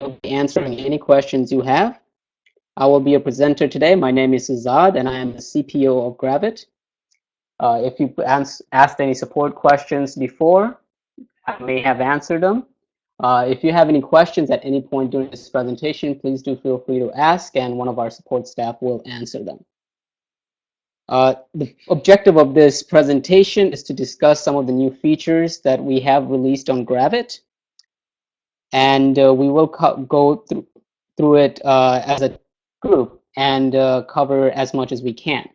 will be answering any questions you have. I will be a presenter today. My name is Azad, and I am the CPO of Gravit. If you've asked any support questions before, I may have answered them. If you have any questions at any point during this presentation, please do feel free to ask, and one of our support staff will answer them. The objective of this presentation is to discuss some of the new features that we have released on Gravit, and we will go through it as a group and cover as much as we can.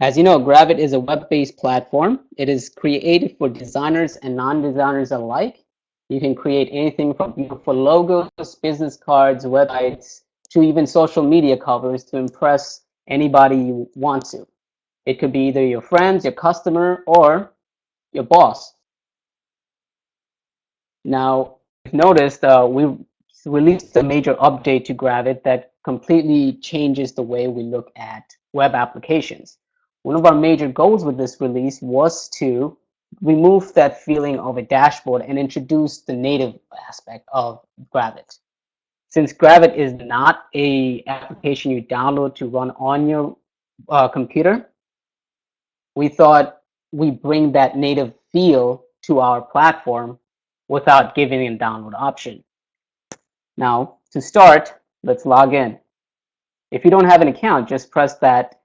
As you know, Gravit is a web-based platform. It is created for designers and non-designers alike. You can create anything from beautiful logos, business cards, websites, to even social media covers to impress anybody you want to. It could be either your friends, your customer, or your boss. Now, you've noticed we released a major update to Gravit that completely changes the way we look at web applications. One of our major goals with this release was to remove that feeling of a dashboard and introduce the native aspect of Gravit. Since Gravit is not an application you download to run on your computer, we thought we bring that native feel to our platform without giving a download option. Now, to start, let's log in. If you don't have an account, just press that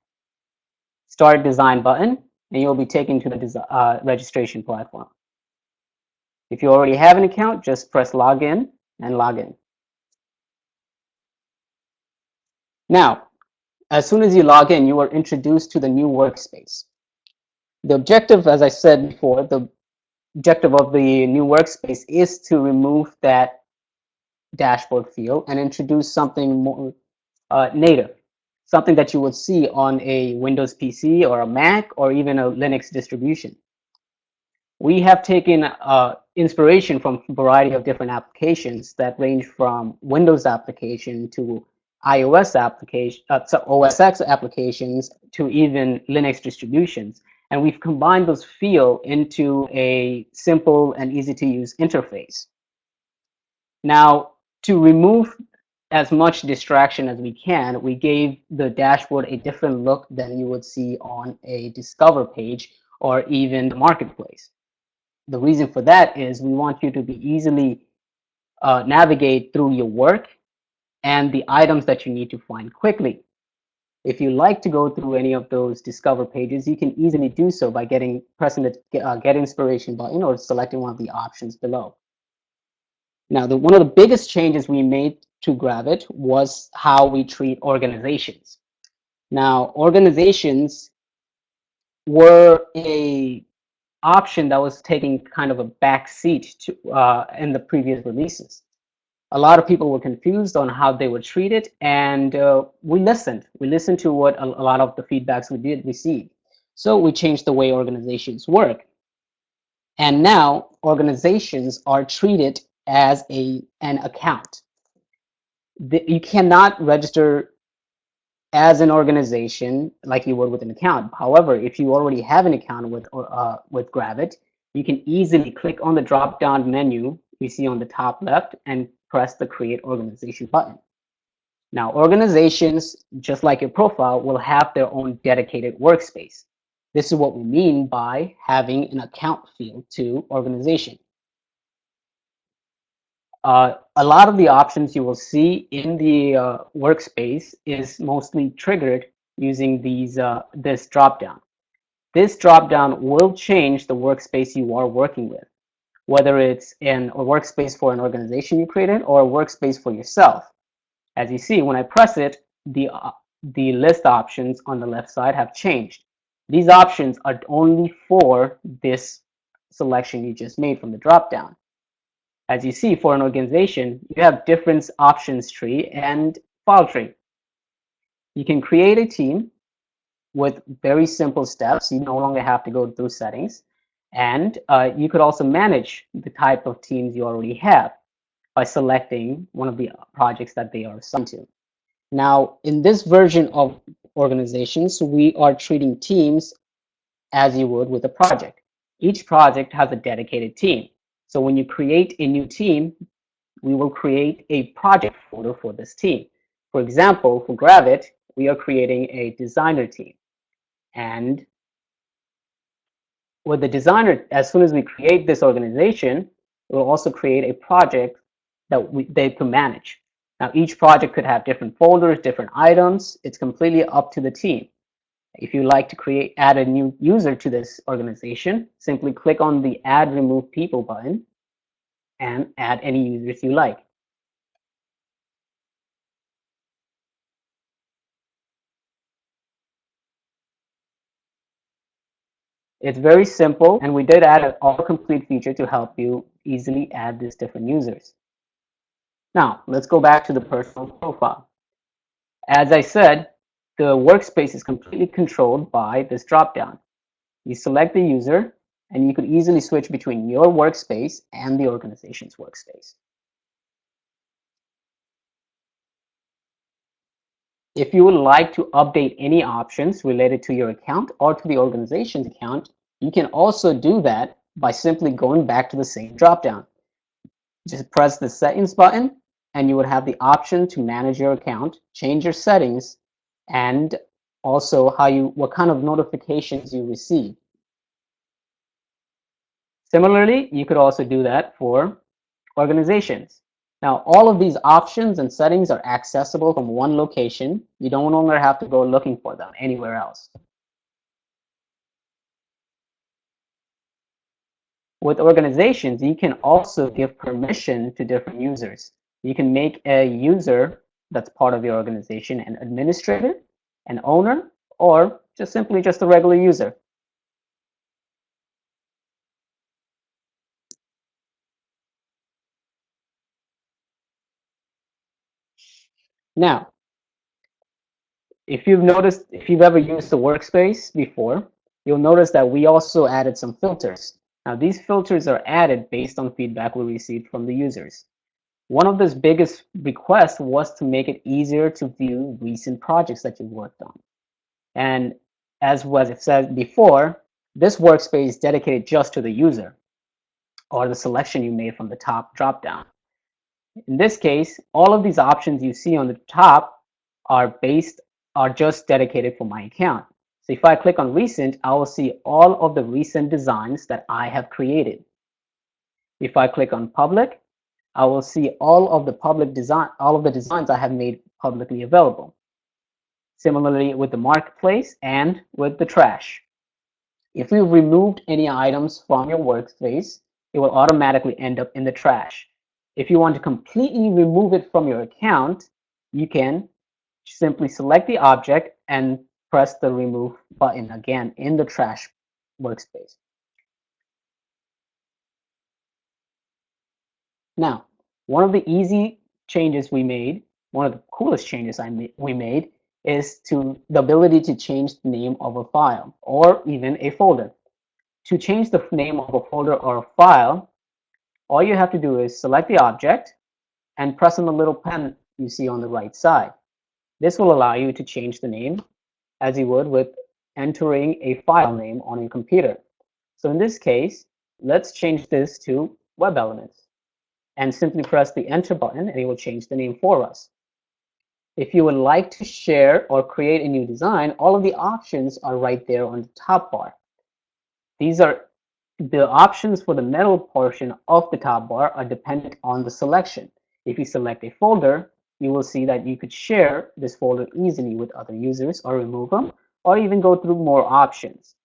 Start Design button, and you'll be taken to the registration platform. If you already have an account, just press Login and log in. Now, as soon as you log in, you are introduced to the new workspace. The objective, as I said before, the objective of the new workspace is to remove that dashboard feel and introduce something more native, something that you would see on a Windows PC or a Mac or even a Linux distribution. We have taken inspiration from a variety of different applications that range from Windows application to iOS application, OS X applications to even Linux distributions. And we've combined those feel into a simple and easy to use interface. Now, to remove as much distraction as we can, we gave the dashboard a different look than you would see on a Discover page or even the Marketplace. The reason for that is we want you to be easily navigate through your work and the items that you need to find quickly. If you like to go through any of those Discover pages, you can easily do so by pressing the Get Inspiration button or selecting one of the options below. Now, one of the biggest changes we made to Gravit was how we treat organizations. Now, organizations were a option that was taking kind of a back seat to, in the previous releases. A lot of people were confused on how they were treated, and we listened. We listened to what a lot of the feedbacks we did receive. So we changed the way organizations work. And now organizations are treated as an account. You cannot register as an organization like you would with an account. However, if you already have an account with Gravit, you can easily click on the drop-down menu you see on the top left and press the Create Organization button. Now, organizations, just like your profile, will have their own dedicated workspace. This is what we mean by having an account field to organization. A lot of the options you will see in the workspace is mostly triggered using this dropdown. This dropdown will change the workspace you are working with, whether it's in a workspace for an organization you created or a workspace for yourself. As you see, when I press it, the list options on the left side have changed. These options are only for this selection you just made from the dropdown. As you see, for an organization, you have different options tree and file tree. You can create a team with very simple steps. You no longer have to go through settings. And you could also manage the type of teams you already have by selecting one of the projects that they are assigned to. Now, in this version of organizations, we are treating teams as you would with a project. Each project has a dedicated team. So when you create a new team, we will create a project folder for this team. For example, for Gravit, we are creating a designer team. And with the designer, as soon as we create this organization, we'll also create a project that they can manage. Now, each project could have different folders, different items. It's completely up to the team. If you like to add a new user to this organization, simply click on the Add Remove People button and add any users you like. It's very simple, and we did add an autocomplete feature to help you easily add these different users. Now, let's go back to the personal profile. As I said, the workspace is completely controlled by this dropdown. You select the user, and you could easily switch between your workspace and the organization's workspace. If you would like to update any options related to your account or to the organization's account, you can also do that by simply going back to the same dropdown. Just press the settings button and you would have the option to manage your account, change your settings, and also what kind of notifications you receive. Similarly, you could also do that for organizations. Now, all of these options and settings are accessible from one location. You don't no longer have to go looking for them anywhere else. With organizations, you can also give permission to different users. You can make a user that's part of your organization an administrator, an owner, or just simply just a regular user. Now, if you've ever used the workspace before, you'll notice that we also added some filters. Now, these filters are added based on feedback we received from the users. One of those biggest requests was to make it easier to view recent projects that you've worked on. And as was it said before, this workspace is dedicated just to the user or the selection you made from the top dropdown. In this case, all of these options you see on the top are just dedicated for my account. So if I click on recent, I will see all of the recent designs that I have created. If I click on public, I will see all of the designs I have made publicly available. Similarly with the marketplace and with the trash. If you've removed any items from your workspace, it will automatically end up in the trash. If you want to completely remove it from your account, you can simply select the object and press the remove button again in the trash workspace. Now, one of the easy changes we made, one of the coolest changes we made, is the ability to change the name of a file or even a folder. To change the name of a folder or a file, all you have to do is select the object and press on the little pen you see on the right side. This will allow you to change the name as you would with entering a file name on your computer. So in this case, let's change this to Web Elements and simply press the Enter button and it will change the name for us. If you would like to share or create a new design, all of the options are right there on the top bar. These are the options for the middle portion of the top bar are dependent on the selection. If you select a folder, you will see that you could share this folder easily with other users or remove them, or even go through more options.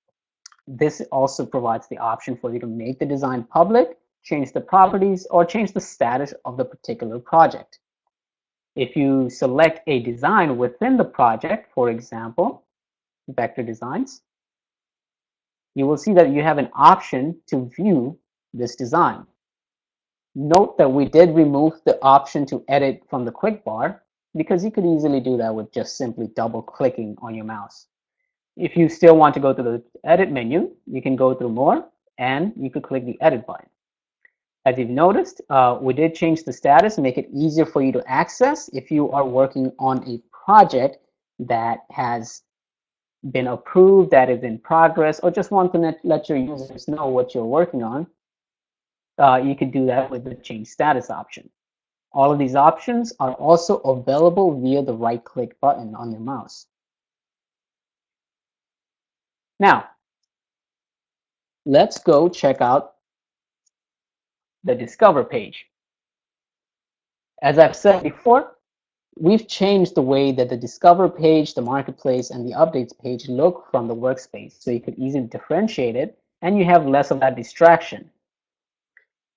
This also provides the option for you to make the design public, change the properties, or change the status of the particular project. If you select a design within the project, for example, vector designs, you will see that you have an option to view this design. Note that we did remove the option to edit from the quick bar because you could easily do that with just simply double clicking on your mouse. If you still want to go to the edit menu, you can go through more and you could click the edit button. As you've noticed, we did change the status, make it easier for you to access if you are working on a project that has been approved, that is in progress, or just want to let your users know what you're working on. You could do that with the change status option. All of these options are also available via the right-click button on your mouse. Now, let's go check out the Discover page. As I've said before, we've changed the way that the Discover page, the Marketplace, and the Updates page look from the Workspace, so you could easily differentiate it, and you have less of that distraction.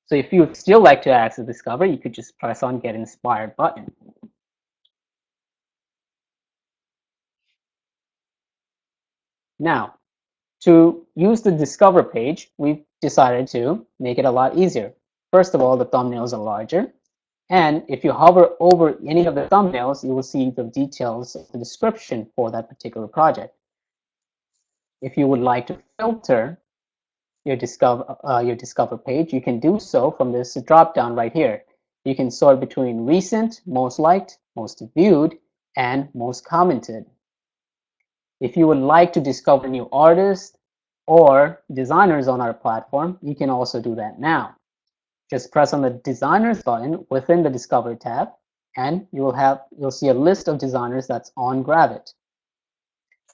So if you would still like to access Discover, you could just press on Get Inspired button. Now, to use the Discover page, we've decided to make it a lot easier. First of all, the thumbnails are larger. And if you hover over any of the thumbnails, you will see the details of the description for that particular project. If you would like to filter your Discover page, you can do so from this drop down right here. You can sort between recent, most liked, most viewed, and most commented. If you would like to discover new artists or designers on our platform, you can also do that now. Just press on the Designers button within the Discover tab, and you'll see a list of designers that's on Gravit.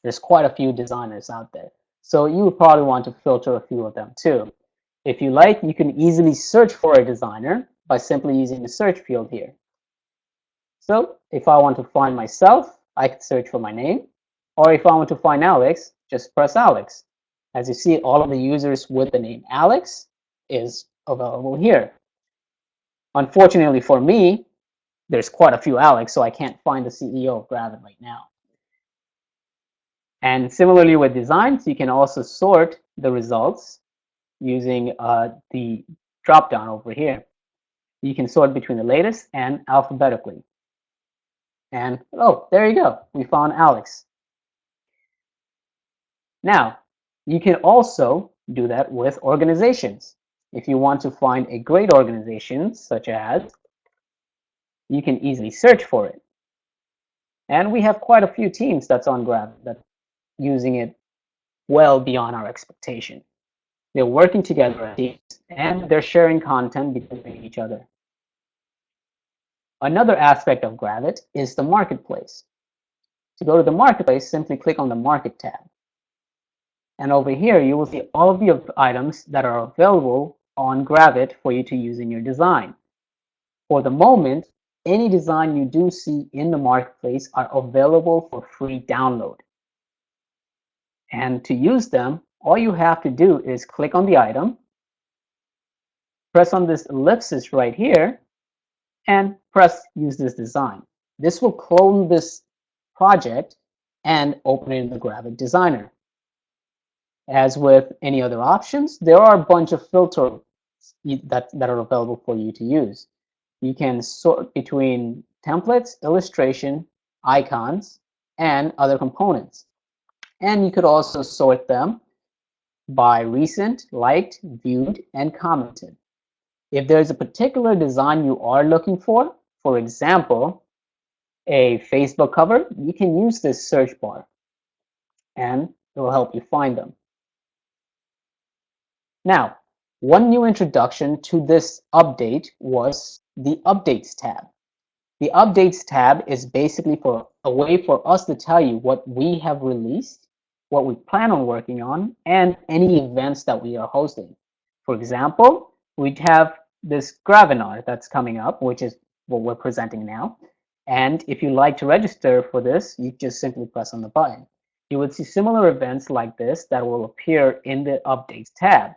There's quite a few designers out there, so you would probably want to filter a few of them too. If you like, you can easily search for a designer by simply using the search field here. So if I want to find myself, I can search for my name, or if I want to find Alex, just press Alex. As you see, all of the users with the name Alex is available here. Unfortunately for me, there's quite a few Alex, so I can't find the CEO of Gravit right now. And similarly with designs, you can also sort the results using the drop-down over here. You can sort between the latest and alphabetically. And oh, there you go. We found Alex. Now, you can also do that with organizations. If you want to find a great organization, such as, you can easily search for it. And we have quite a few teams that's on Gravit that using it well beyond our expectation. They're working together as teams, and they're sharing content between each other. Another aspect of Gravit is the Marketplace. To go to the Marketplace, simply click on the Market tab. And over here, you will see all of the items that are available on Gravit for you to use in your design. For the moment, any design you do see in the Marketplace are available for free download. And to use them, all you have to do is click on the item, press on this ellipsis right here, and press Use this design. This will clone this project and open it in the Gravit Designer. As with any other options, there are a bunch of filters that are available for you to use. You can sort between templates, illustration, icons, and other components. And you could also sort them by recent, liked, viewed, and commented. If there's a particular design you are looking for example, a Facebook cover, you can use this search bar and it will help you find them. Now, one new introduction to this update was the Updates tab. The Updates tab is basically a way for us to tell you what we have released, what we plan on working on, and any events that we are hosting. For example, we have this Gravanar that's coming up, which is what we're presenting now. And if you like to register for this, you just simply press on the button. You would see similar events like this that will appear in the Updates tab.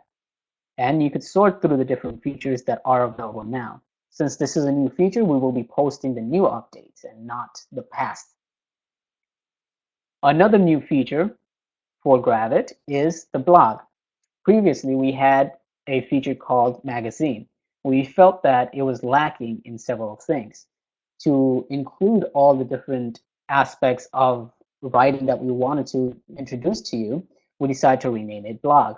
And you could sort through the different features that are available now. Since this is a new feature, we will be posting the new updates and not the past. Another new feature for Gravit is the blog. Previously, we had a feature called Magazine. We felt that it was lacking in several things. To include all the different aspects of writing that we wanted to introduce to you, we decided to rename it Blog.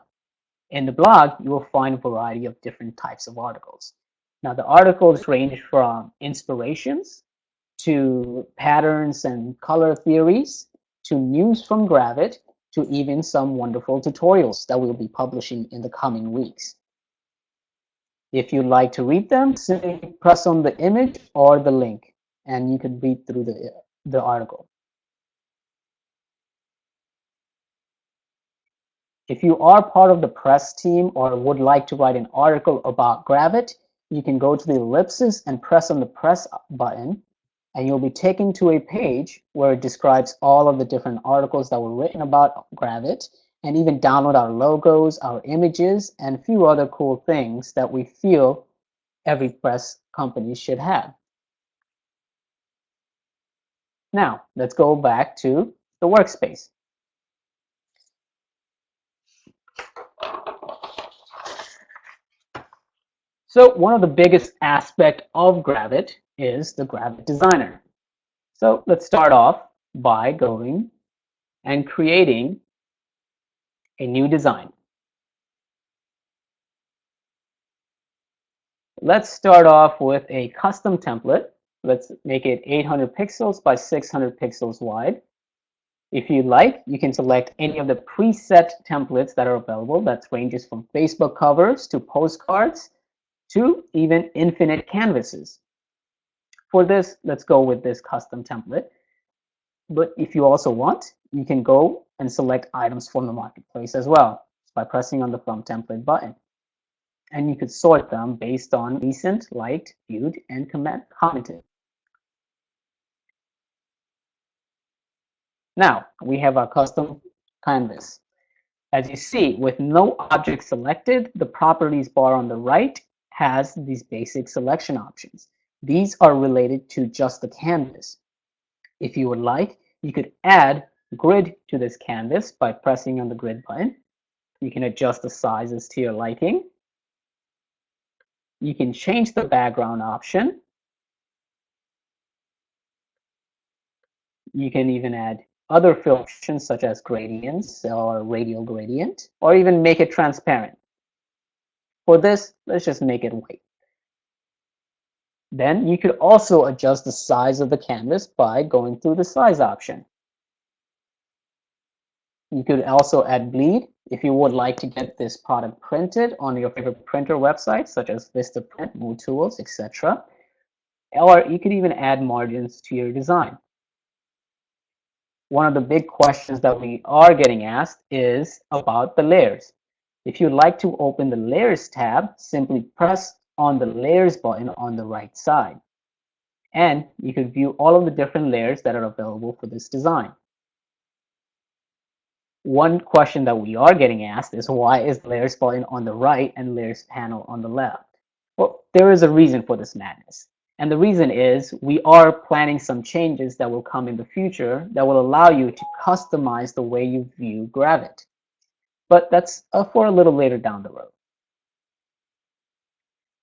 In the blog, you will find a variety of different types of articles. Now, the articles range from inspirations to patterns and color theories to news from Gravit to even some wonderful tutorials that we'll be publishing in the coming weeks. If you'd like to read them, simply press on the image or the link, and you can read through the article. If you are part of the press team or would like to write an article about Gravit, you can go to the ellipsis and press on the press button, and you'll be taken to a page where it describes all of the different articles that were written about Gravit, and even download our logos, our images, and a few other cool things that we feel every press company should have. Now, let's go back to the workspace. So one of the biggest aspects of Gravit is the Gravit Designer. So let's start off by going and creating a new design. Let's start off with a custom template. Let's make it 800 pixels by 600 pixels wide. If you like, you can select any of the preset templates that are available. That ranges from Facebook covers to postcards to even infinite canvases. For this, let's go with this custom template. But if you also want, you can go and select items from the marketplace as well by pressing on the From Template button. And you could sort them based on recent, liked, viewed, and commented. Now, we have our custom canvas. As you see, with no object selected, the properties bar on the right has these basic selection options. These are related to just the canvas. If you would like, you could add grid to this canvas by pressing on the grid button. You can adjust the sizes to your liking. You can change the background option. You can even add other fill options such as gradients or radial gradient, or even make it transparent. For this, let's just make it white. Then you could also adjust the size of the canvas by going through the size option. You could also add bleed if you would like to get this product printed on your favorite printer websites such as Vistaprint, MooTools, etc. Or you could even add margins to your design. One of the big questions that we are getting asked is about the layers. If you'd like to open the Layers tab, simply press on the Layers button on the right side. And you can view all of the different layers that are available for this design. One question that we are getting asked is why is the Layers button on the right and Layers panel on the left? Well, there is a reason for this madness. And the reason is we are planning some changes that will come in the future that will allow you to customize the way you view Gravit. But that's for a little later down the road.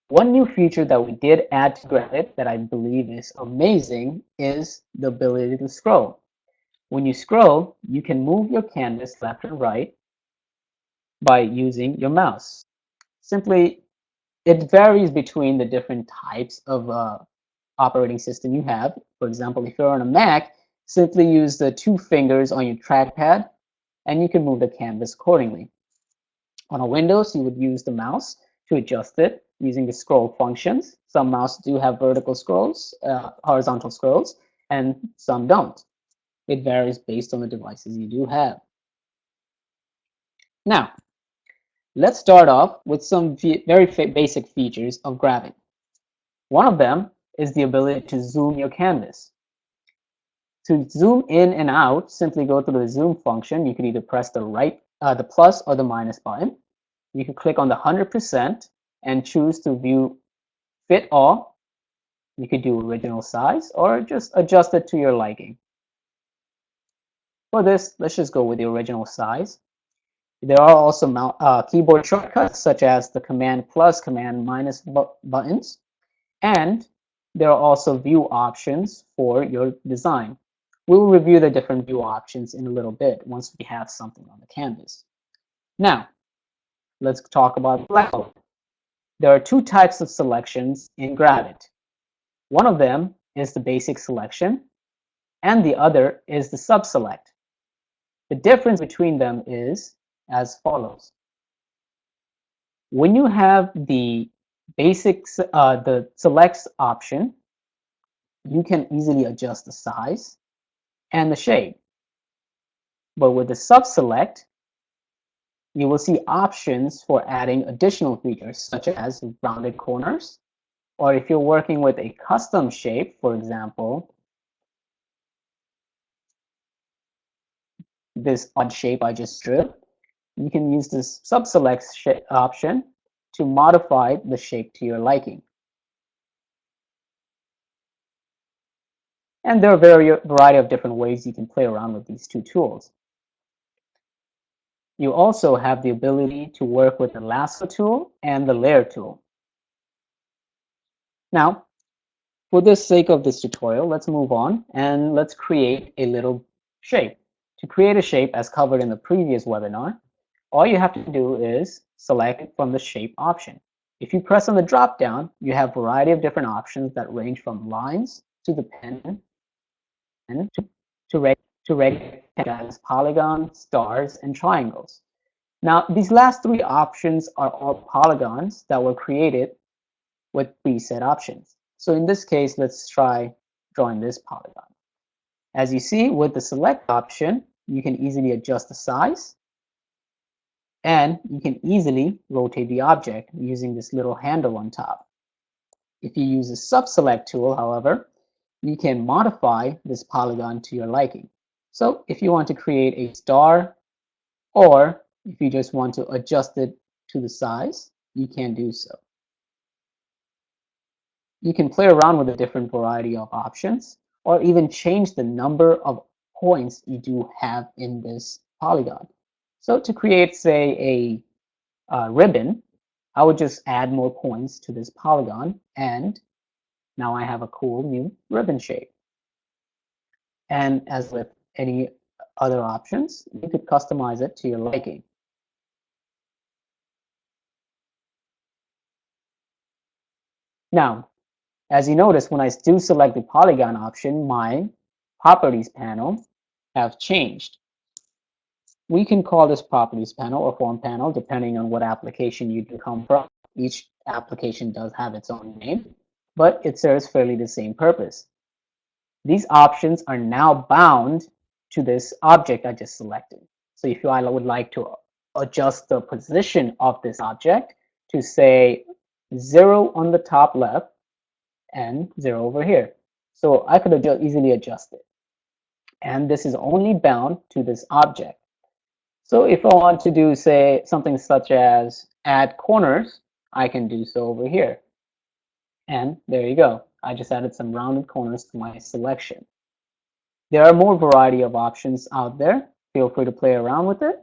One new feature that we did add to Gravit that I believe is amazing is the ability to scroll. When you scroll, you can move your canvas left and right by using your mouse. Simply, it varies between the different types of operating system you have. For example, if you're on a Mac, simply use the 2 fingers on your trackpad and you can move the canvas accordingly. On a Windows, you would use the mouse to adjust it using the scroll functions. Some mouse do have vertical scrolls, horizontal scrolls, and some don't. It varies based on the devices you do have. Now, let's start off with some very basic features of Gravit. One of them is the ability to zoom your canvas. To zoom in and out, simply go to the zoom function. You can either press the plus or the minus button. You can click on the 100% and choose to view fit all. You could do original size or just adjust it to your liking. For this, let's just go with the original size. There are also keyboard shortcuts such as the Command plus, Command minus buttons. And there are also view options for your design. We'll review the different view options in a little bit once we have something on the canvas. Now, let's talk about layout. There are 2 types of selections in Gravit. One of them is the basic selection, and the other is the sub-select. The difference between them is as follows. When you have the Basics, the selects option, you can easily adjust the size and the shape. But with the sub-select, you will see options for adding additional features such as rounded corners, or if you're working with a custom shape, for example, this odd shape I just drew, you can use this sub-select option to modify the shape to your liking. And there are a variety of different ways you can play around with these two tools. You also have the ability to work with the lasso tool and the layer tool. Now, for the sake of this tutorial, let's move on and let's create a little shape. To create a shape as covered in the previous webinar, all you have to do is select it from the shape option. If you press on the drop down, you have a variety of different options that range from lines to the pen and to rectangles, polygons, stars, and triangles. Now, these last three options are all polygons that were created with preset options. So in this case, let's try drawing this polygon. As you see, with the select option, you can easily adjust the size, and you can easily rotate the object using this little handle on top. If you use the sub-select tool, however, you can modify this polygon to your liking. So if you want to create a star, or if you just want to adjust it to the size, you can do so. You can play around with a different variety of options, or even change the number of points you do have in this polygon. So to create, say, a ribbon, I would just add more points to this polygon, and now I have a cool new ribbon shape. And as with any other options, you could customize it to your liking. Now, as you notice, when I do select the polygon option, my properties panel have changed. We can call this properties panel or form panel depending on what application you do come from. Each application does have its own name, but it serves fairly the same purpose. These options are now bound to this object I just selected. So if I would like to adjust the position of this object to say 0 on the top left and 0 over here. So I could easily adjust it. And this is only bound to this object. So if I want to do, say, something such as add corners, I can do so over here. And there you go. I just added some rounded corners to my selection. There are more variety of options out there. Feel free to play around with it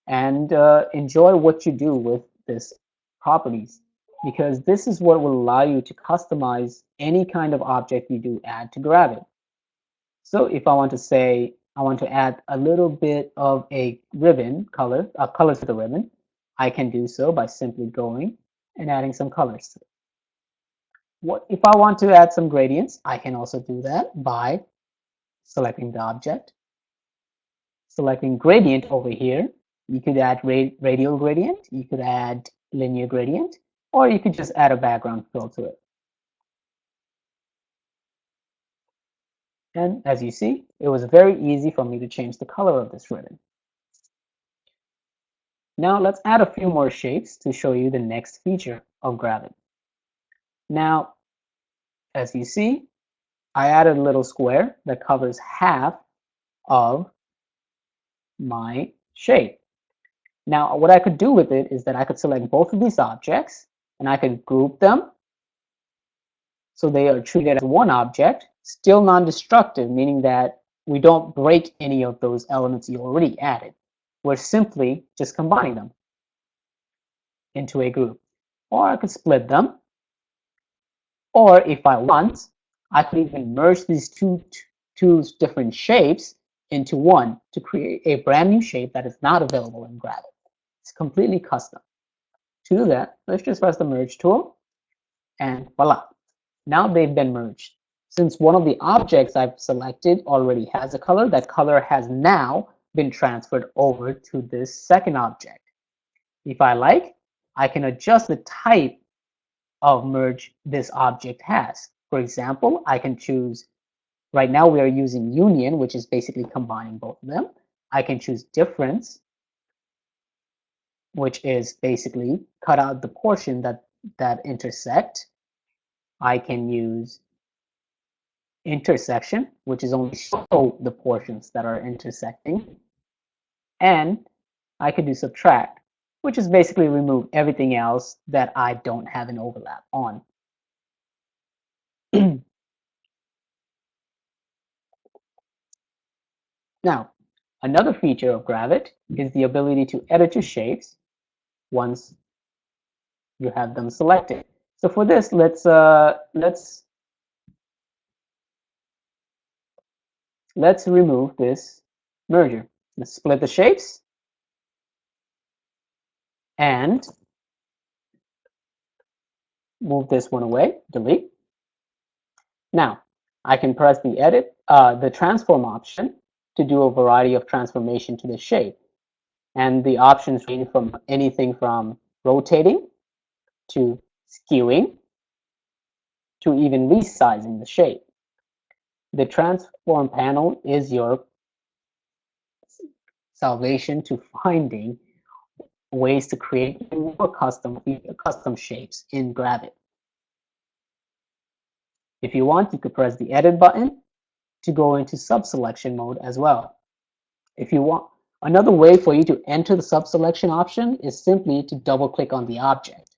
and enjoy what you do with this properties, because this is what will allow you to customize any kind of object you do add to Gravit. So if I want to say, I want to add a little bit of a ribbon color to the ribbon, I can do so by simply going and adding some colors to it. If I want to add some gradients, I can also do that by selecting the object, selecting gradient over here. You could add radial gradient, you could add linear gradient, or you could just add a background fill to it. And as you see, it was very easy for me to change the color of this ribbon. Now let's add a few more shapes to show you the next feature of Gravit. Now, as you see, I added a little square that covers half of my shape. Now, what I could do with it is that I could select both of these objects and I could group them so they are treated as one object, still non-destructive, meaning that we don't break any of those elements you already added. We're simply just combining them into a group. Or I could split them. Or if I want, I could even merge these two different shapes into one to create a brand new shape that is not available in Gravit. It's completely custom. To do that, let's just press the merge tool and voila. Now they've been merged. Since one of the objects I've selected already has a color, that color has now been transferred over to this second object. If I like, I can adjust the type of merge this object has. For example, I can choose, right now we are using union, which is basically combining both of them. I can choose difference, which is basically cut out the portion that intersect. I can use intersection, which is only show the portions that are intersecting. And I could do subtract, which is basically remove everything else that I don't have an overlap on. Now, another feature of Gravit is the ability to edit your shapes once you have them selected. So for this, let's remove this merger. Let's split the shapes and move this one away, delete. Now, I can press the transform option to do a variety of transformation to the shape. And the options range from anything from rotating to skewing to even resizing the shape. The transform panel is your salvation to finding ways to create more custom shapes in Gravit. If you want, you could press the edit button to go into sub-selection mode as well. If you want, another way for you to enter the sub-selection option is simply to double click on the object.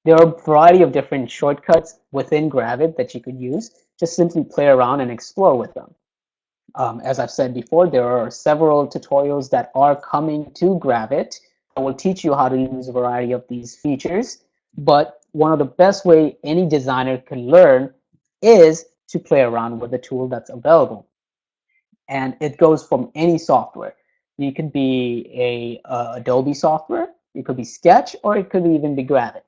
There are a variety of different shortcuts within Gravit that you could use. Just simply play around and explore with them. As I've said before, there are several tutorials that are coming to Gravit that will teach you how to use a variety of these features. But one of the best way any designer can learn is to play around with the tool that's available. And it goes from any software. You could be a Adobe software, it could be Sketch, or it could even be Gravit.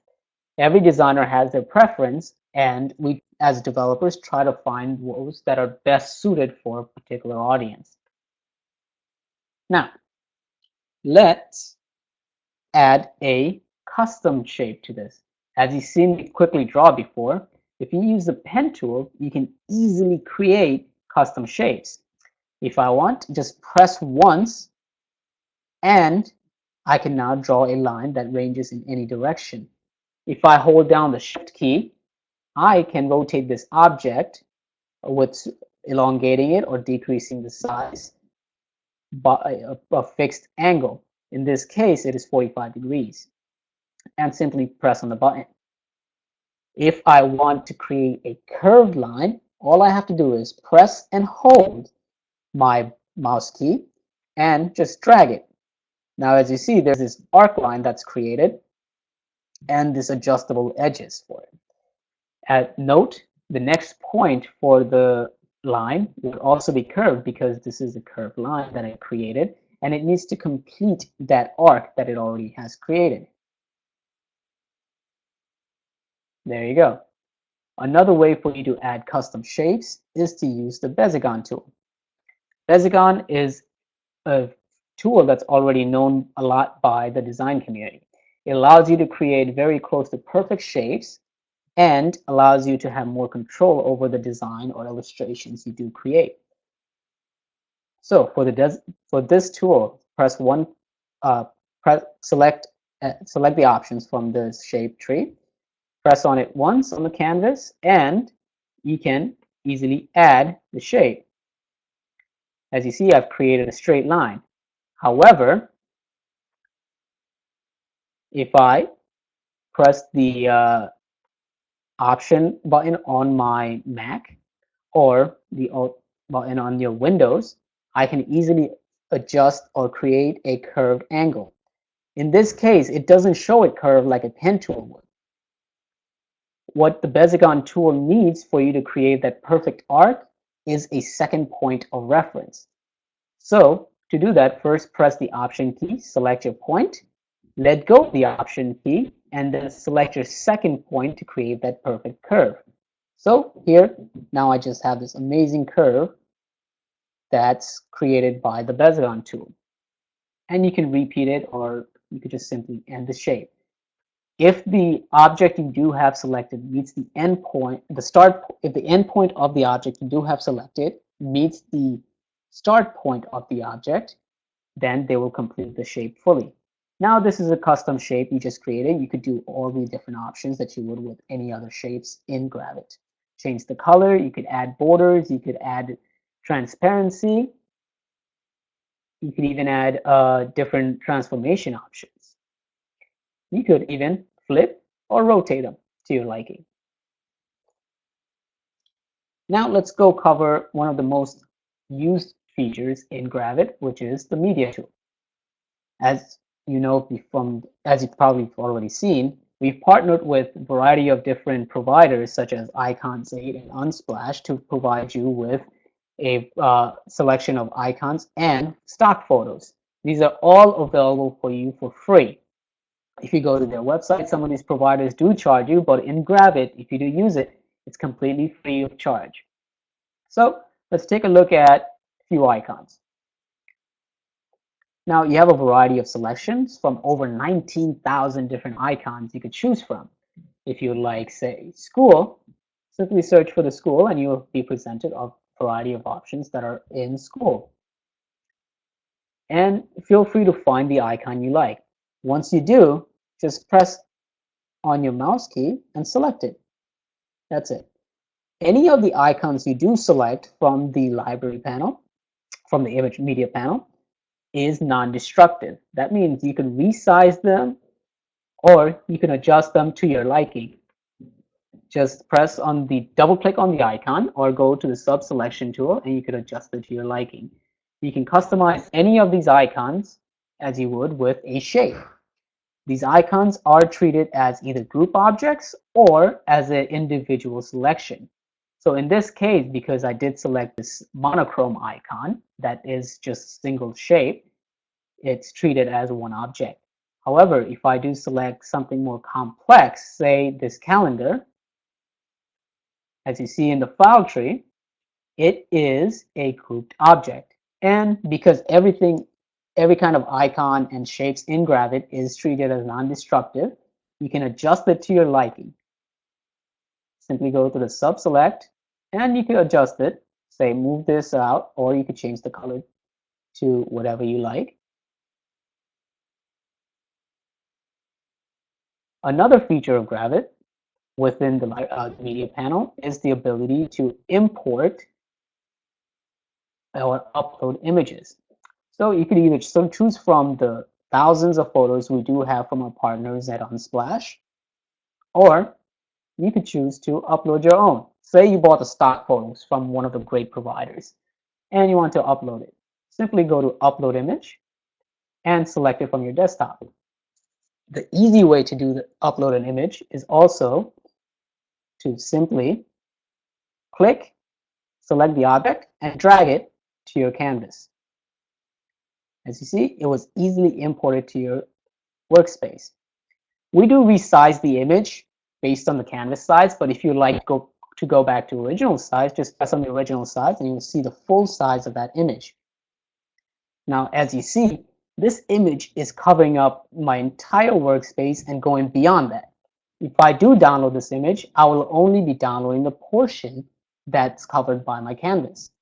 Every designer has their preference, and we as developers try to find those that are best suited for a particular audience. Now, let's add a custom shape to this. As you've seen me quickly draw before, if you use the pen tool, you can easily create custom shapes. If I want, just press once, and I can now draw a line that ranges in any direction. If I hold down the Shift key, I can rotate this object with elongating it or decreasing the size by a fixed angle. In this case, it is 45 degrees, and simply press on the button. If I want to create a curved line, all I have to do is press and hold my mouse key and just drag it. Now, as you see, there's this arc line that's created and this adjustable edges for it. Note, the next point for the line would also be curved because this is a curved line that I created, and it needs to complete that arc that it already has created. There you go. Another way for you to add custom shapes is to use the Bezigon tool. Bezigon is a tool that's already known a lot by the design community. It allows you to create very close to perfect shapes and allows you to have more control over the design or illustrations you do create. So for this tool, press one, select the options from the shape tree, press on it once on the canvas, and you can easily add the shape. As you see, I've created a straight line. However, if I press the option button on my Mac or the Alt button on your Windows, I can easily adjust or create a curved angle. In this case, it doesn't show it curved like a pen tool would. What the Bezigon tool needs for you to create that perfect arc is a second point of reference. So to do that, first press the Option key, select your point, let go of the Option key, and then select your second point to create that perfect curve. So here, now I just have this amazing curve that's created by the Bezigon tool. And you can repeat it, or you could just simply end the shape. If the object you do have selected meets the endpoint, if the endpoint of the object you do have selected meets the start point of the object, then they will complete the shape fully. Now this is a custom shape you just created. You could do all the different options that you would with any other shapes in Gravit. Change the color, you could add borders, you could add transparency, you could even add different transformation options. You could even flip or rotate them to your liking. Now let's go cover one of the most used features in Gravit, which is the media tool. As you know, as you've probably already seen, we've partnered with a variety of different providers such as Icons 8 and Unsplash to provide you with a selection of icons and stock photos. These are all available for you for free. If you go to their website, some of these providers do charge you, but in Gravit, if you do use it, it's completely free of charge. So let's take a look at a few icons. Now you have a variety of selections from over 19,000 different icons you could choose from. If you like, say, school, simply search for the school and you will be presented a variety of options that are in school. And feel free to find the icon you like. Once you do, just press on your mouse key and select it. That's it. Any of the icons you do select from the library panel, from the image media panel, is non-destructive. That means you can resize them or you can adjust them to your liking. Just press on the double click on the icon or go to the sub selection tool and you can adjust it to your liking. You can customize any of these icons as you would with a shape. These icons are treated as either group objects or as an individual selection. So in this case, because I did select this monochrome icon that is just single shape, it's treated as one object. However, if I do select something more complex, say this calendar, as you see in the file tree, it is a grouped object. And because every kind of icon and shapes in Gravit is treated as non-destructive, you can adjust it to your liking. Simply go to the sub select and you can adjust it. Say move this out, or you could change the color to whatever you like. Another feature of Gravit within the media panel is the ability to import or upload images. So you could either choose from the thousands of photos we do have from our partners at Unsplash, or you could choose to upload your own. Say you bought the stock photos from one of the great providers and you want to upload it. Simply go to Upload Image and select it from your desktop. The easy way to upload an image is also to simply click, select the object, and drag it to your canvas. As you see, it was easily imported to your workspace. We do resize the image based on the canvas size, but if you like to go back to original size, just press on the original size and you'll see the full size of that image. Now, as you see, this image is covering up my entire workspace and going beyond that. If I do download this image, I will only be downloading the portion that's covered by my canvas.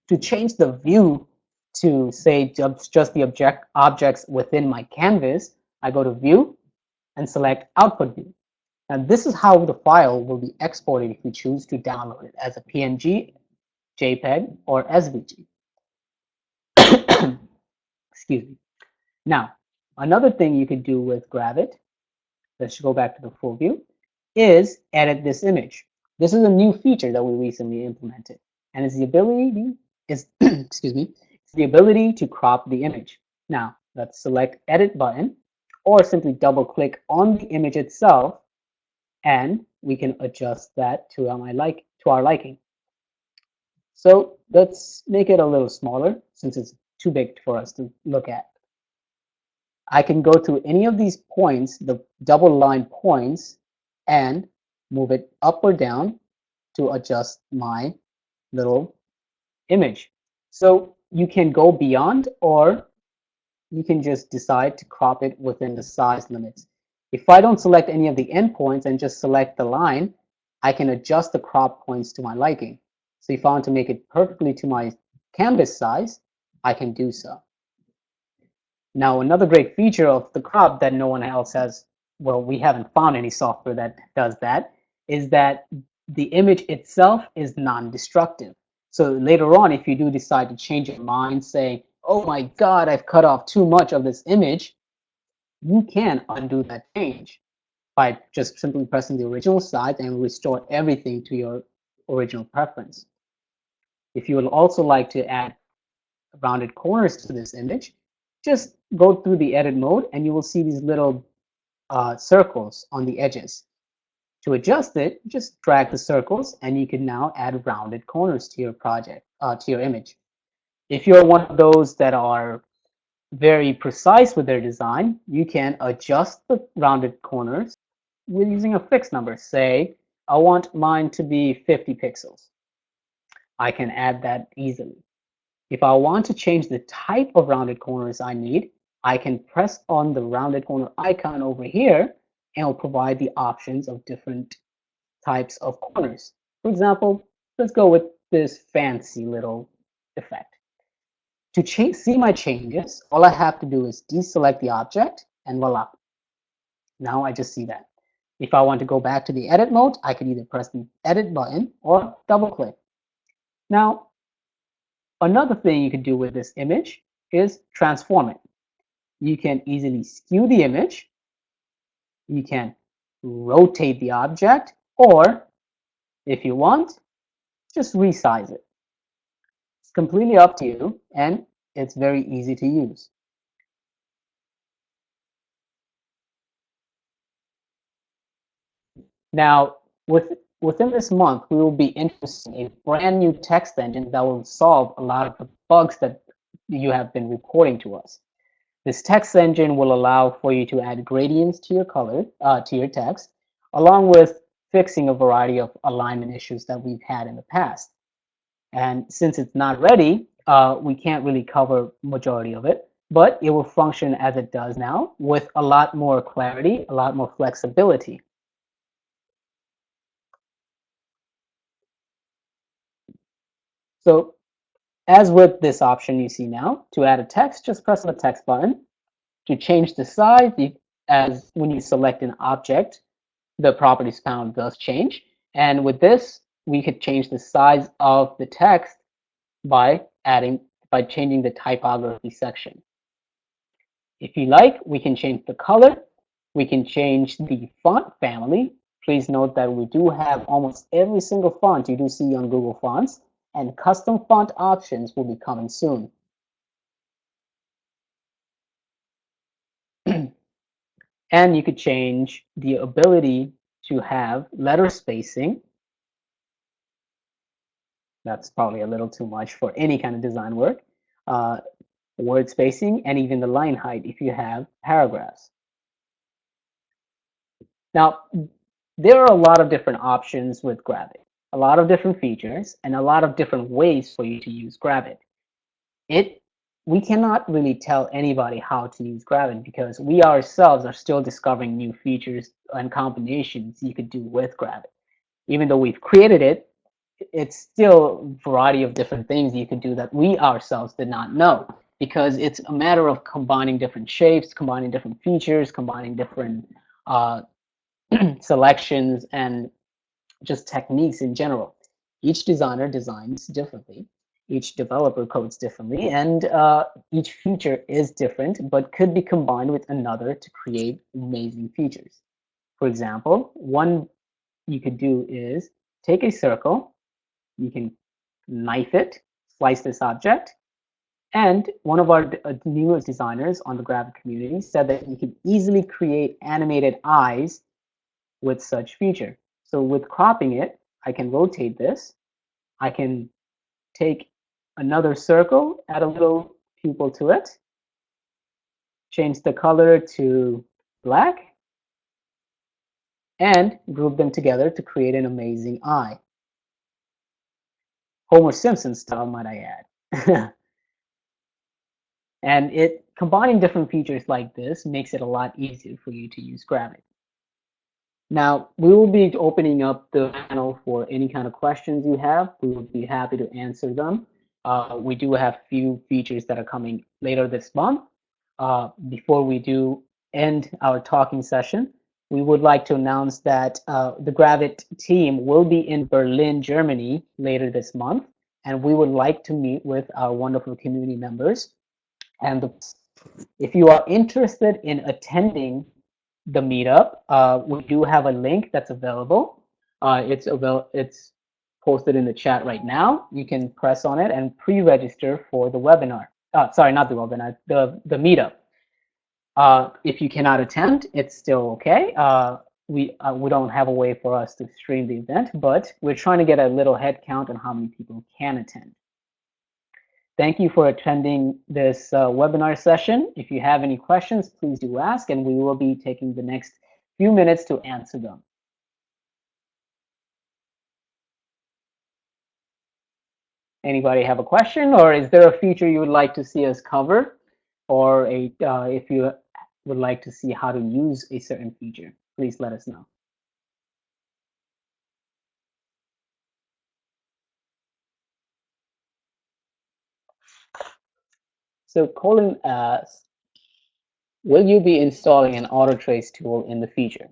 To change the view to say just the objects within my canvas, I go to View and select Output View. And this is how the file will be exported if you choose to download it as a PNG, JPEG, or SVG. Excuse me. Now, another thing you could do with Gravit, let's go back to the full view, is edit this image. This is a new feature that we recently implemented, and it's the ability excuse me, it's the ability to crop the image. Now, let's select Edit button, or simply double click on the image itself, and we can adjust that to our liking. So let's make it a little smaller since it's too big for us to look at. I can go to any of these points, the double line points, and move it up or down to adjust my little image. So you can go beyond, or you can just decide to crop it within the size limits. If I don't select any of the endpoints and just select the line, I can adjust the crop points to my liking. So if I want to make it perfectly to my canvas size, I can do so. Now, another great feature of the crop that no one else has, well, we haven't found any software that does that, is that the image itself is non-destructive. So later on, if you do decide to change your mind, saying, oh my God, I've cut off too much of this image, you can undo that change by just simply pressing the original size and restore everything to your original preference. If you would also like to add rounded corners to this image, just go through the edit mode and you will see these little circles on the edges. To adjust it, just drag the circles and you can now add rounded corners to your project, to your image. If you're one of those that are very precise with their design, you can adjust the rounded corners with using a fixed number. Say, I want mine to be 50 pixels. I can add that easily. If I want to change the type of rounded corners I need, I can press on the rounded corner icon over here and it'll provide the options of different types of corners. For example, let's go with this fancy little effect. To see my changes, all I have to do is deselect the object and voila. Now I just see that. If I want to go back to the edit mode, I can either press the edit button or double click. Now, another thing you can do with this image is transform it. You can easily skew the image, you can rotate the object, or if you want, just resize it. It's completely up to you and it's very easy to use. Now, within this month, we will be introducing a brand new text engine that will solve a lot of the bugs that you have been reporting to us. This text engine will allow for you to add gradients to your color, to your text, along with fixing a variety of alignment issues that we've had in the past. And since it's not ready, we can't really cover majority of it, but it will function as it does now with a lot more clarity, a lot more flexibility. So as with this option you see now, to add a text, just press the text button. To change the size, as when you select an object, the properties panel does change. And with this, we could change the size of the text by changing the typography section. If you like, we can change the color. We can change the font family. Please note that we do have almost every single font you do see on Google Fonts, and custom font options will be coming soon. And you could change the ability to have letter spacing. That's probably a little too much for any kind of design work. Word spacing, and even the line height if you have paragraphs. Now, there are a lot of different options with Gravit, a lot of different features, and a lot of different ways for you to use Gravit. We cannot really tell anybody how to use Gravit because we ourselves are still discovering new features and combinations you could do with Gravit. Even though we've created it, it's still a variety of different things you can do that we ourselves did not know, because it's a matter of combining different shapes, combining different features, combining different selections, and just techniques in general. Each designer designs differently, each developer codes differently, and each feature is different, but could be combined with another to create amazing features. For example, one you could do is take a circle, you can knife it, slice this object, and one of our newest designers on the Gravit community said that you can easily create animated eyes with such feature. So with cropping it, I can rotate this. I can take another circle, add a little pupil to it, change the color to black, and group them together to create an amazing eye. Homer Simpson style, might I add. And combining different features like this makes it a lot easier for you to use Gravit. Now, we will be opening up the panel for any kind of questions you have. We will be happy to answer them. We do have few features that are coming later this month. Before we do end our talking session, we would like to announce that the Gravit team will be in Berlin, Germany later this month, and we would like to meet with our wonderful community members. And if you are interested in attending the meetup, we do have a link that's available. It's posted in the chat right now. You can press on it and pre-register for the webinar. Sorry, not the webinar, the meetup. If you cannot attend, it's still okay. We don't have a way for us to stream the event, but we're trying to get a little head count on how many people can attend. Thank you for attending this webinar session. If you have any questions, please do ask, and we will be taking the next few minutes to answer them. Anybody have a question, or is there a feature you would like to see us cover, or if you would like to see how to use a certain feature, please let us know. So Colin asks, will you be installing an auto trace tool in the feature?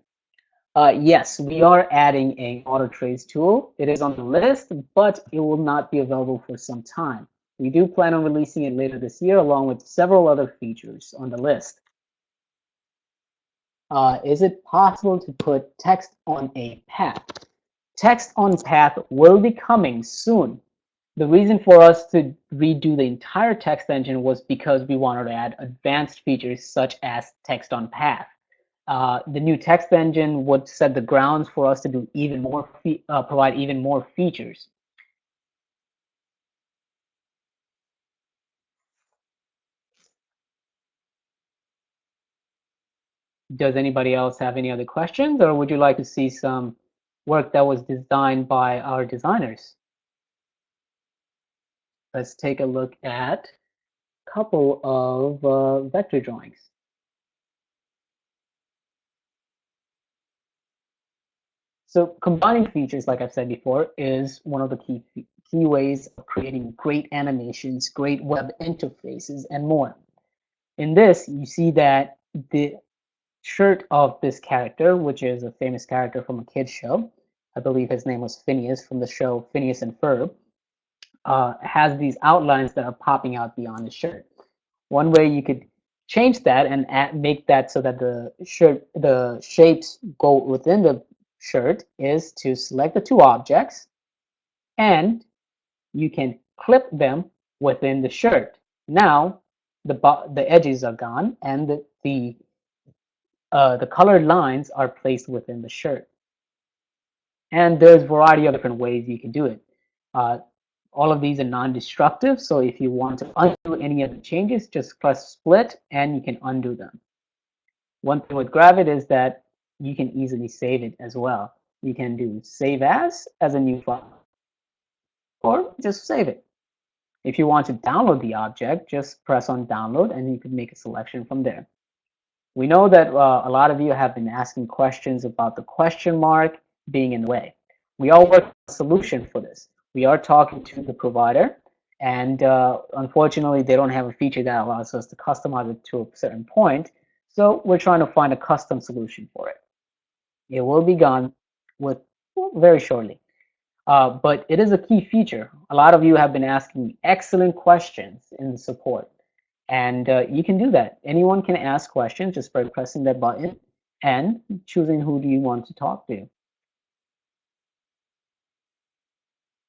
Yes, we are adding an auto trace tool. It is on the list, but it will not be available for some time. We do plan on releasing it later this year, along with several other features on the list. Is it possible to put text on a path? Text on path will be coming soon. The reason for us to redo the entire text engine was because we wanted to add advanced features such as text on path. The new text engine would set the grounds for us to do even more, provide even more features. Does anybody else have any other questions, or would you like to see some work that was designed by our designers? Let's take a look at a couple of vector drawings. So combining features, like I've said before, is one of the key ways of creating great animations, great web interfaces, and more. In this, you see that the shirt of this character, which is a famous character from a kid's show, I believe his name was Phineas from the show Phineas and Ferb, has these outlines that are popping out beyond the shirt. One way you could change that and make that so that the shapes go within the shirt is to select the two objects, and you can clip them within the shirt. Now the edges are gone, and the colored lines are placed within the shirt. And there's a variety of different ways you can do it. All of these are non-destructive, so if you want to undo any of the changes, just press split and you can undo them. One thing with Gravit is that you can easily save it as well. You can do save as a new file, or just save it. If you want to download the object, just press on download and you can make a selection from there. We know that a lot of you have been asking questions about the question mark being in the way. We are working on a solution for this. We are talking to the provider, and unfortunately, they don't have a feature that allows us to customize it to a certain point. So we're trying to find a custom solution for it. It will be gone very shortly. But it is a key feature. A lot of you have been asking excellent questions in the support. And you can do that. Anyone can ask questions just by pressing that button and choosing who do you want to talk to.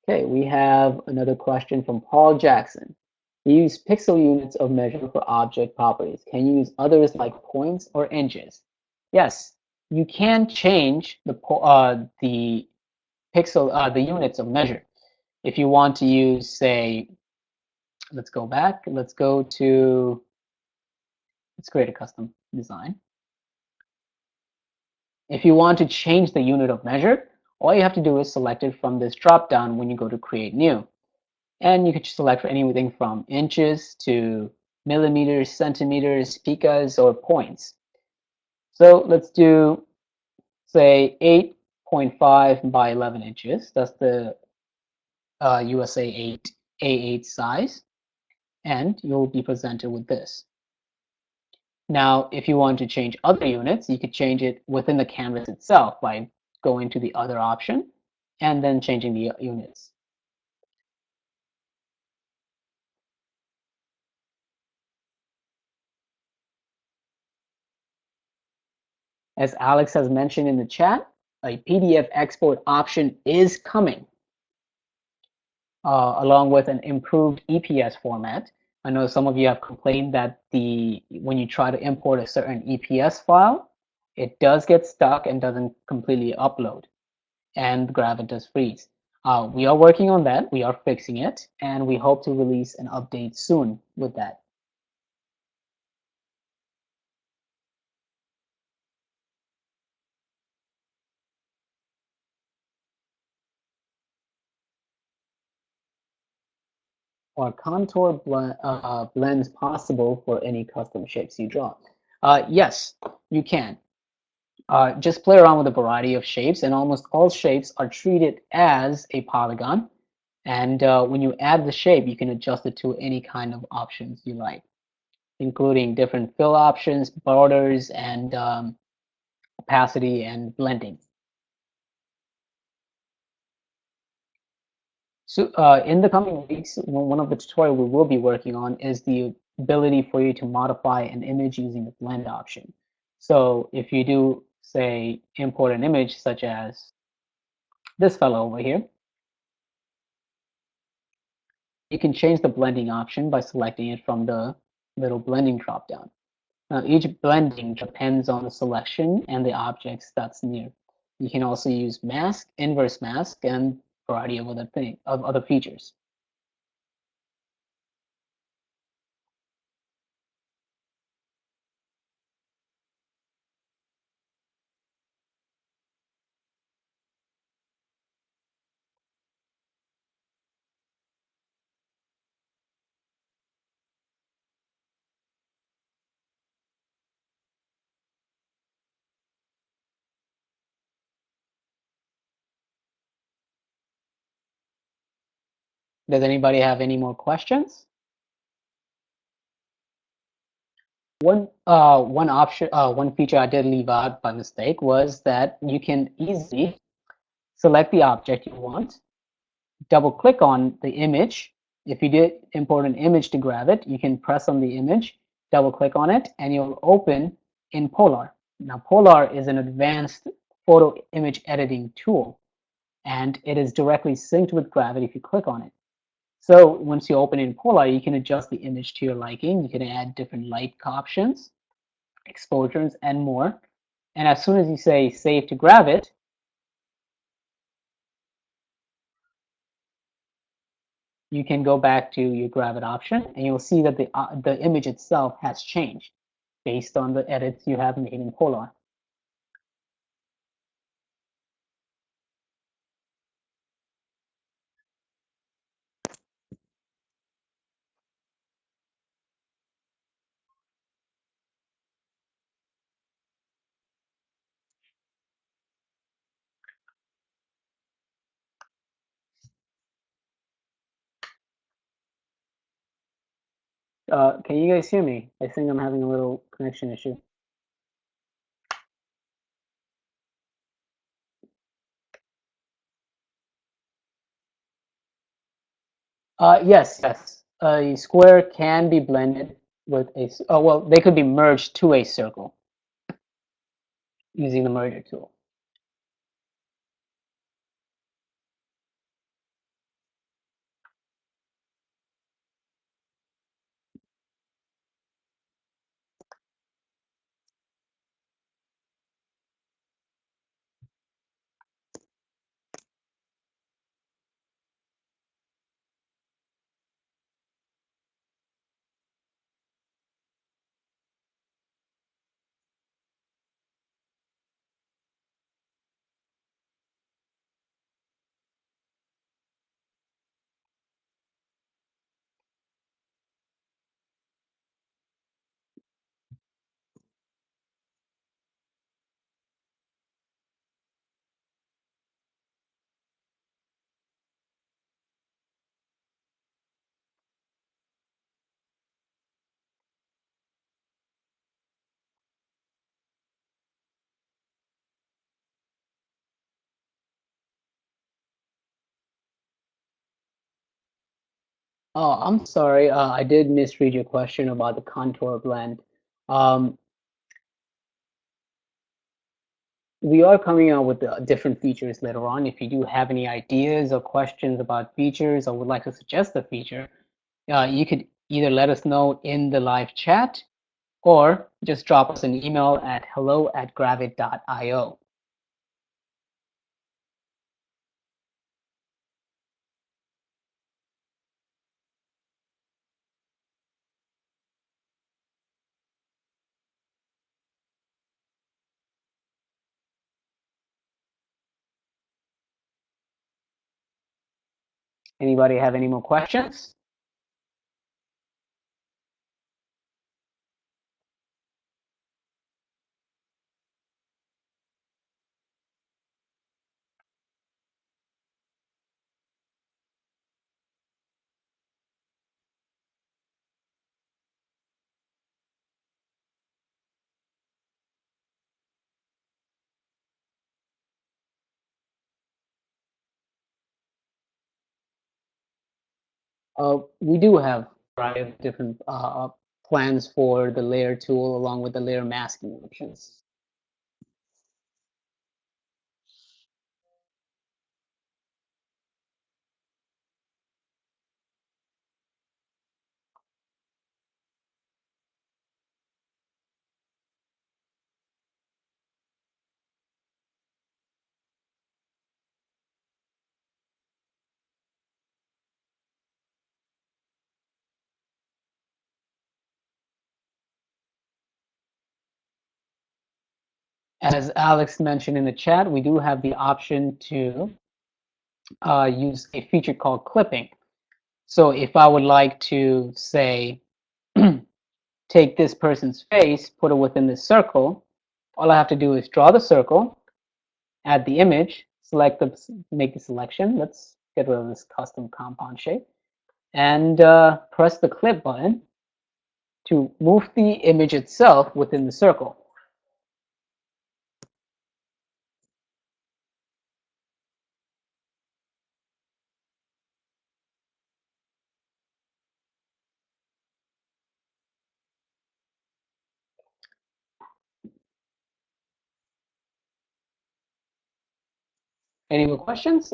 Okay, we have another question from Paul Jackson. You use pixel units of measure for object properties. Can you use others like points or inches? Yes, you can change the units of measure. If you want to use, say, let's go back. Let's create a custom design. If you want to change the unit of measure, all you have to do is select it from this drop down when you go to create new. And you can select for anything from inches to millimeters, centimeters, picas, or points. So let's do, say, 8.5 by 11 inches. That's the USA 8 A8 size. And you'll be presented with this. Now, if you want to change other units, you could change it within the canvas itself by going to the other option and then changing the units. As Alex has mentioned in the chat, a PDF export option is coming, along with an improved EPS format. I know some of you have complained that when you try to import a certain EPS file, it does get stuck and doesn't completely upload, and Gravit does freeze. We are working on that. We are fixing it, and we hope to release an update soon with that. Are contour blends possible for any custom shapes you draw? Yes, you can. Just play around with a variety of shapes, and almost all shapes are treated as a polygon. And when you add the shape, you can adjust it to any kind of options you like, including different fill options, borders, and opacity and blending. So in the coming weeks, one of the tutorials we will be working on is the ability for you to modify an image using the blend option. So if you do, say, import an image such as this fellow over here, you can change the blending option by selecting it from the little blending dropdown. Now, each blending depends on the selection and the objects that's near. You can also use mask, inverse mask, and a variety of other features. Does anybody have any more questions? One feature I did leave out by mistake was that you can easily select the object you want, double click on the image. If you did import an image to Gravit, you can press on the image, double click on it, and you'll open in Polar. Now, Polar is an advanced photo image editing tool, and it is directly synced with Gravit if you click on it. So once you open in Polar, you can adjust the image to your liking. You can add different light options, exposures, and more. And as soon as you say save to Gravit, you can go back to your Gravit option, and you'll see that the image itself has changed based on the edits you have made in Polar. Can you guys hear me? I think I'm having a little connection issue. Yes. A square can be blended with well, they could be merged to a circle using the merger tool. Oh, I'm sorry. I did misread your question about the contour blend. Um, we are coming out with different features later on. If you do have any ideas or questions about features or would like to suggest a feature, you could either let us know in the live chat or just drop us an email at hello@gravit.io. Anybody have any more questions? We do have a variety of different plans for the layer tool along with the layer masking options. As Alex mentioned in the chat, we do have the option to use a feature called clipping. So if I would like to say, take this person's face, put it within this circle, all I have to do is draw the circle, add the image, make the selection. Let's get rid of this custom compound shape and press the clip button to move the image itself within the circle. Any more questions?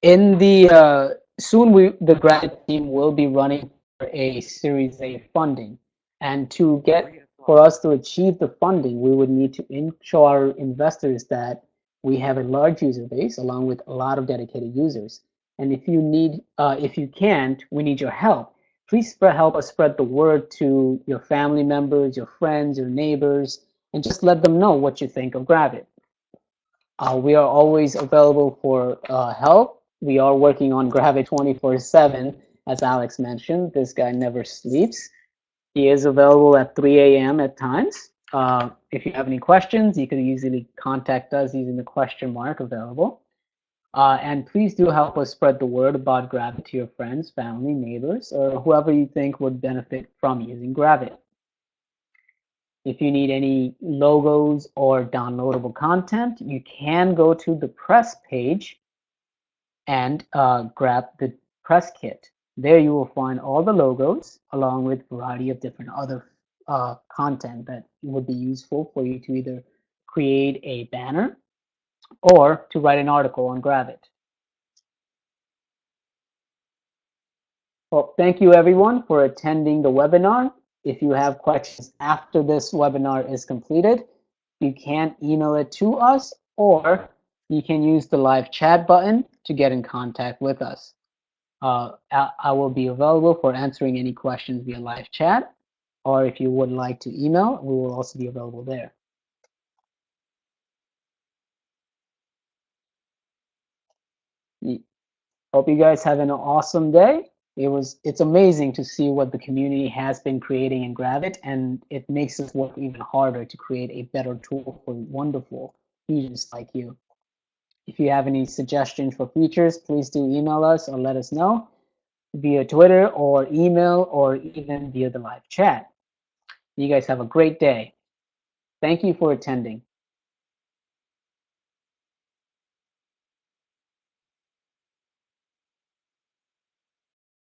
In the soon the grad team will be running for a Series A funding, and to get for us to achieve the funding, we would need to show our investors that we have a large user base along with a lot of dedicated users. And if you can't, we need your help. Please help us spread the word to your family members, your friends, your neighbors, and just let them know what you think of Gravit. We are always available for help. We are working on Gravit 24/7, as Alex mentioned. This guy never sleeps. He is available at 3 a.m. at times. If you have any questions, you can easily contact us using the question mark available. And please do help us spread the word about Gravit to your friends, family, neighbors, or whoever you think would benefit from using Gravit. If you need any logos or downloadable content, you can go to the press page and grab the press kit. There you will find all the logos along with a variety of different other content that would be useful for you to either create a banner or to write an article on Gravit. Well, thank you everyone for attending the webinar. If you have questions after this webinar is completed, you can email it to us or you can use the live chat button to get in contact with us. I will be available for answering any questions via live chat, or if you would like to email, we will also be available there. Hope you guys have an awesome day. It's amazing to see what the community has been creating in Gravit, and it makes us work even harder to create a better tool for wonderful users like you. If you have any suggestions for features, please do email us or let us know via Twitter or email or even via the live chat. You guys have a great day. Thank you for attending.